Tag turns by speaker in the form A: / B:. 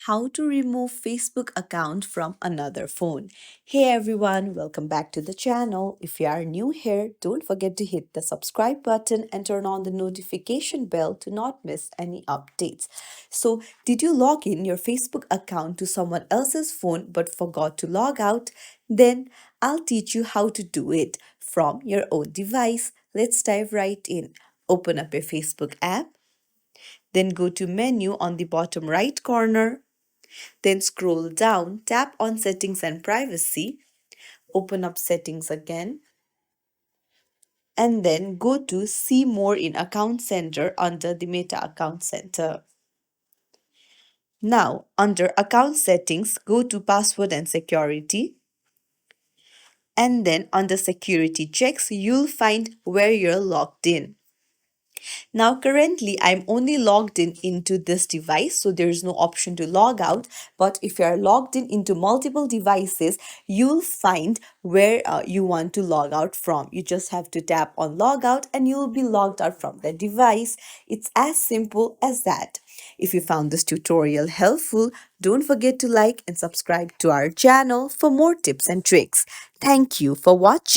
A: how to remove Facebook account from another phone. Hey everyone, welcome back to the channel. If you are new here, don't forget to hit the subscribe button and turn on the notification bell to not miss any updates. So, did you log in your Facebook account to someone else's phone but forgot to log out? Then I'll teach you how to do it from your own device. Let's dive right in. Open up your Facebook app, then go to menu on the bottom right corner, then scroll down, tap on settings and privacy, open up settings again, and then go to see more in account center under the meta account center. Now, under account settings, go to password and security, and then under security checks, you'll find where you're logged in. Now, currently, I'm only logged in into this device, so there is no option to log out. But if you are logged in into multiple devices, you'll find where you want to log out from. You just have to tap on log out and you'll be logged out from the device. It's as simple as that. If you found this tutorial helpful, don't forget to like and subscribe to our channel for more tips and tricks. Thank you for watching.